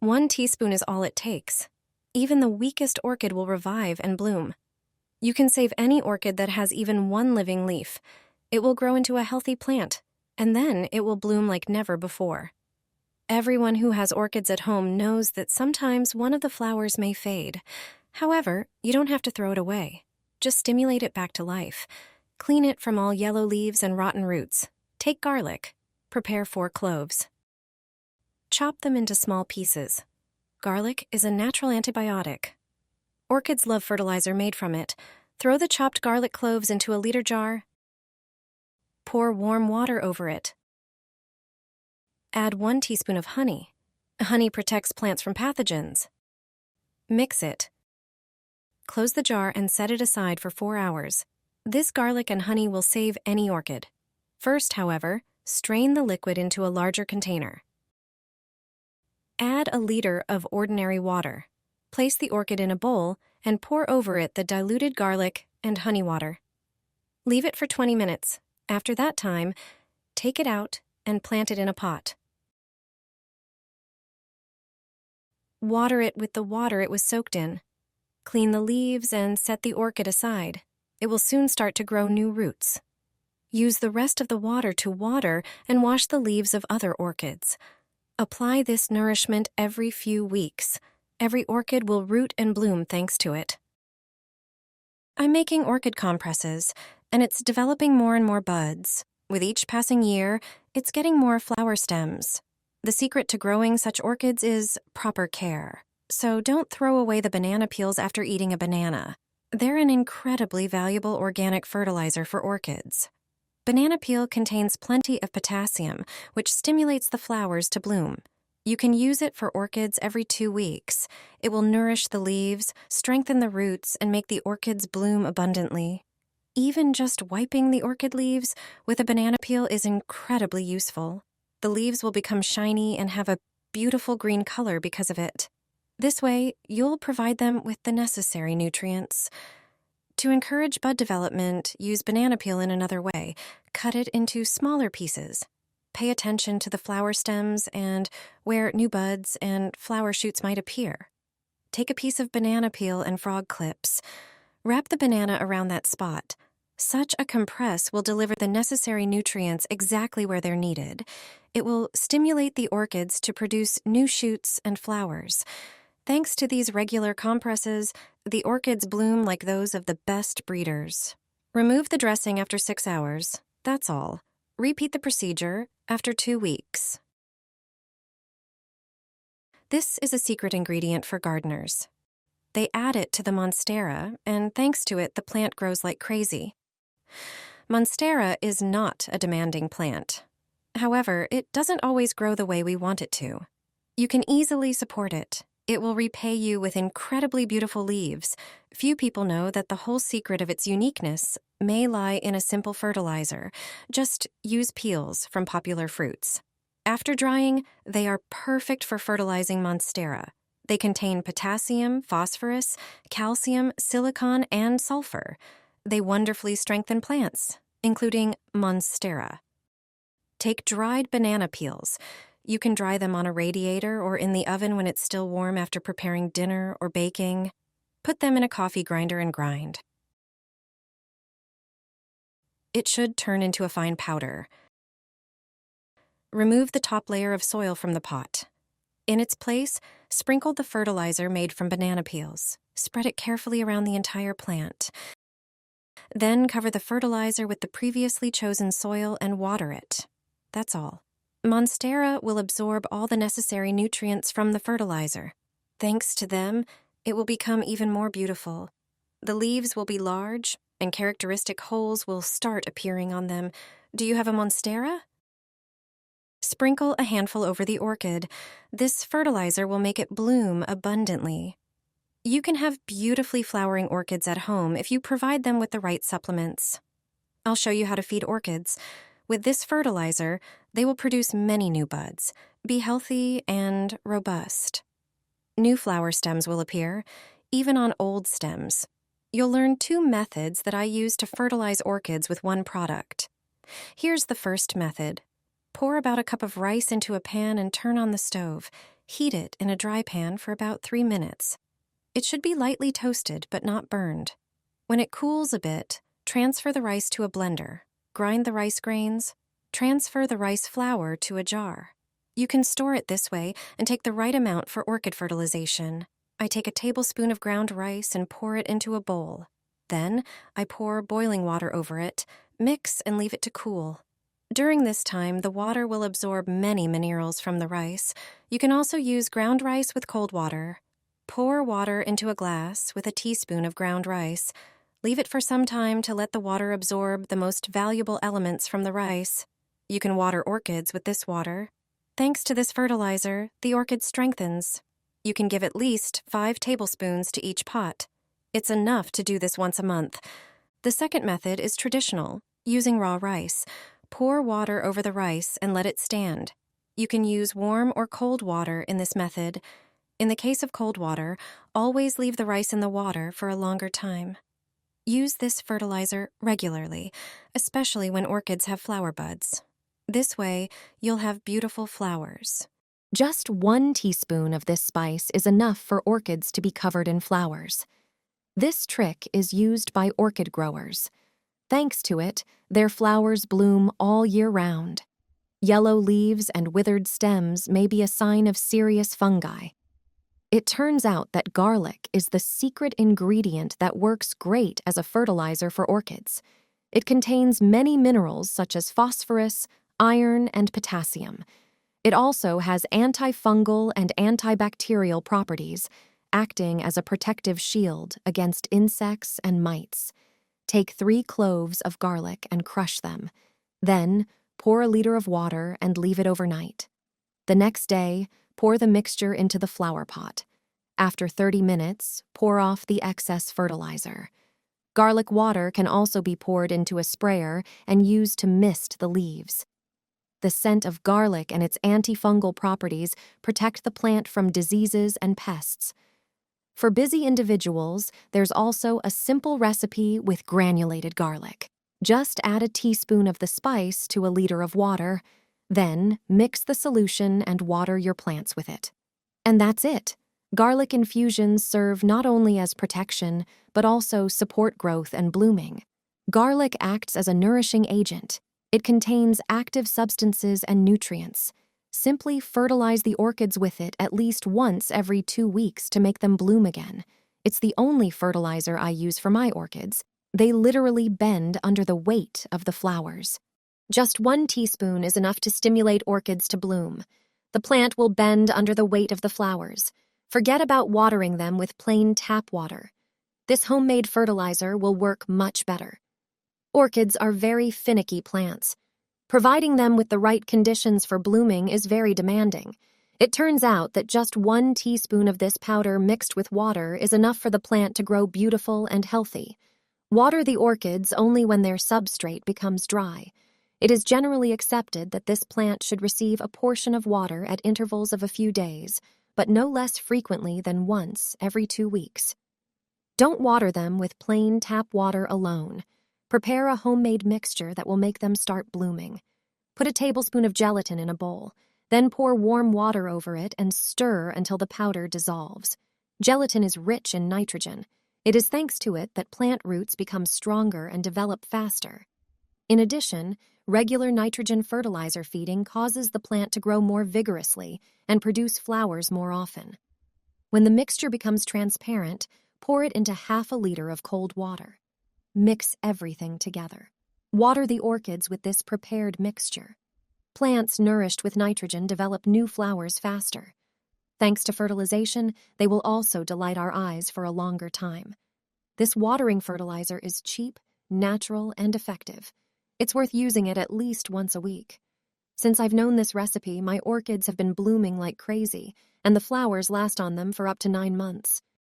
1 teaspoon is all it takes. Even the weakest orchid will revive and bloom. You can save any orchid that has even one living leaf. It will grow into a healthy plant, and then it will bloom like never before. Everyone who has orchids at home knows that sometimes one of the flowers may fade. However, you don't have to throw it away. Just stimulate it back to life. Clean it from all yellow leaves and rotten roots. Take garlic. Prepare 4 cloves. Chop them into small pieces. Garlic is a natural antibiotic. Orchids love fertilizer made from it. Throw the chopped garlic cloves into a liter jar. Pour warm water over it. Add 1 teaspoon of honey. Honey protects plants from pathogens. Mix it. Close the jar and set it aside for 4 hours. This garlic and honey will save any orchid. First, however, strain the liquid into a larger container. Add a liter of ordinary water. Place the orchid in a bowl and pour over it the diluted garlic and honey water. Leave it for 20 minutes. After that time, take it out and plant it in a pot. Water it with the water it was soaked in. Clean the leaves and set the orchid aside. It will soon start to grow new roots. Use the rest of the water to water and wash the leaves of other orchids. Apply this nourishment every few weeks. Every orchid will root and bloom thanks to it. I'm making orchid compresses, and it's developing more and more buds. With each passing year, it's getting more flower stems. The secret to growing such orchids is proper care. So don't throw away the banana peels after eating a banana. They're an incredibly valuable organic fertilizer for orchids. Banana peel contains plenty of potassium, which stimulates the flowers to bloom. You can use it for orchids every 2 weeks. It will nourish the leaves, strengthen the roots, and make the orchids bloom abundantly. Even just wiping the orchid leaves with a banana peel is incredibly useful. The leaves will become shiny and have a beautiful green color because of it. This way, you'll provide them with the necessary nutrients. To encourage bud development, use banana peel in another way. Cut it into smaller pieces. Pay attention to the flower stems and where new buds and flower shoots might appear. Take a piece of banana peel and frog clips. Wrap the banana around that spot. Such a compress will deliver the necessary nutrients exactly where they're needed. It will stimulate the orchids to produce new shoots and flowers. Thanks to these regular compresses, the orchids bloom like those of the best breeders. Remove the dressing after 6 hours. That's all. Repeat the procedure after 2 weeks. This is a secret ingredient for gardeners. They add it to the monstera, and thanks to it, the plant grows like crazy. Monstera is not a demanding plant. However, it doesn't always grow the way we want it to. You can easily support it. It will repay you with incredibly beautiful leaves. Few people know that the whole secret of its uniqueness may lie in a simple fertilizer. Just use peels from popular fruits. After drying, they are perfect for fertilizing monstera. They contain potassium, phosphorus, calcium, silicon, and sulfur. They wonderfully strengthen plants, including monstera. Take dried banana peels. You can dry them on a radiator or in the oven when it's still warm after preparing dinner or baking. Put them in a coffee grinder and grind. It should turn into a fine powder. Remove the top layer of soil from the pot. In its place, sprinkle the fertilizer made from banana peels. Spread it carefully around the entire plant. Then cover the fertilizer with the previously chosen soil and water it. That's all. Monstera will absorb all the necessary nutrients from the fertilizer. Thanks to them, it will become even more beautiful. The leaves will be large, and characteristic holes will start appearing on them. Do you have a monstera? Sprinkle a handful over the orchid. This fertilizer will make it bloom abundantly. You can have beautifully flowering orchids at home if you provide them with the right supplements. I'll show you how to feed orchids. With this fertilizer, they will produce many new buds, be healthy and robust. New flower stems will appear, even on old stems. You'll learn 2 methods that I use to fertilize orchids with one product. Here's the first method. Pour about a cup of rice into a pan and turn on the stove. Heat it in a dry pan for about 3 minutes. It should be lightly toasted but not burned. When it cools a bit, transfer the rice to a blender. Grind the rice grains. Transfer the rice flour to a jar. You can store it this way and take the right amount for orchid fertilization. I take a tablespoon of ground rice and pour it into a bowl. Then, I pour boiling water over it, mix and leave it to cool. During this time, the water will absorb many minerals from the rice. You can also use ground rice with cold water. Pour water into a glass with a teaspoon of ground rice. Leave it for some time to let the water absorb the most valuable elements from the rice. You can water orchids with this water. Thanks to this fertilizer, the orchid strengthens. You can give at least 5 tablespoons to each pot. It's enough to do this once a month. The second method is traditional, using raw rice. Pour water over the rice and let it stand. You can use warm or cold water in this method. In the case of cold water, always leave the rice in the water for a longer time. Use this fertilizer regularly, especially when orchids have flower buds. This way, you'll have beautiful flowers. Just 1 teaspoon of this spice is enough for orchids to be covered in flowers. This trick is used by orchid growers. Thanks to it, their flowers bloom all year round. Yellow leaves and withered stems may be a sign of serious fungi. It turns out that garlic is the secret ingredient that works great as a fertilizer for orchids. It contains many minerals such as phosphorus, iron, and potassium. It also has antifungal and antibacterial properties, acting as a protective shield against insects and mites. Take 3 cloves of garlic and crush them. Then, pour a liter of water and leave it overnight. The next day, pour the mixture into the flower pot. After 30 minutes, pour off the excess fertilizer. Garlic water can also be poured into a sprayer and used to mist the leaves. The scent of garlic and its antifungal properties protect the plant from diseases and pests. For busy individuals, there's also a simple recipe with granulated garlic. Just add a teaspoon of the spice to a liter of water, then mix the solution and water your plants with it. And that's it. Garlic infusions serve not only as protection, but also support growth and blooming. Garlic acts as a nourishing agent. It contains active substances and nutrients. Simply fertilize the orchids with it at least once every 2 weeks to make them bloom again. It's the only fertilizer I use for my orchids. They literally bend under the weight of the flowers. Just 1 teaspoon is enough to stimulate orchids to bloom. The plant will bend under the weight of the flowers. Forget about watering them with plain tap water. This homemade fertilizer will work much better. Orchids are very finicky plants. Providing them with the right conditions for blooming is very demanding. It turns out that just 1 teaspoon of this powder mixed with water is enough for the plant to grow beautiful and healthy. Water the orchids only when their substrate becomes dry. It is generally accepted that this plant should receive a portion of water at intervals of a few days, but no less frequently than once every 2 weeks. Don't water them with plain tap water alone. Prepare a homemade mixture that will make them start blooming. Put a tablespoon of gelatin in a bowl, then pour warm water over it and stir until the powder dissolves. Gelatin is rich in nitrogen. It is thanks to it that plant roots become stronger and develop faster. In addition, regular nitrogen fertilizer feeding causes the plant to grow more vigorously and produce flowers more often. When the mixture becomes transparent, pour it into half a liter of cold water. Mix everything together. Water the orchids with this prepared mixture. Plants nourished with nitrogen develop new flowers faster. Thanks to fertilization, they will also delight our eyes for a longer time. This watering fertilizer is cheap, natural, and effective. It's worth using it at least once a week. Since I've known this recipe, my orchids have been blooming like crazy, and the flowers last on them for up to 9 months.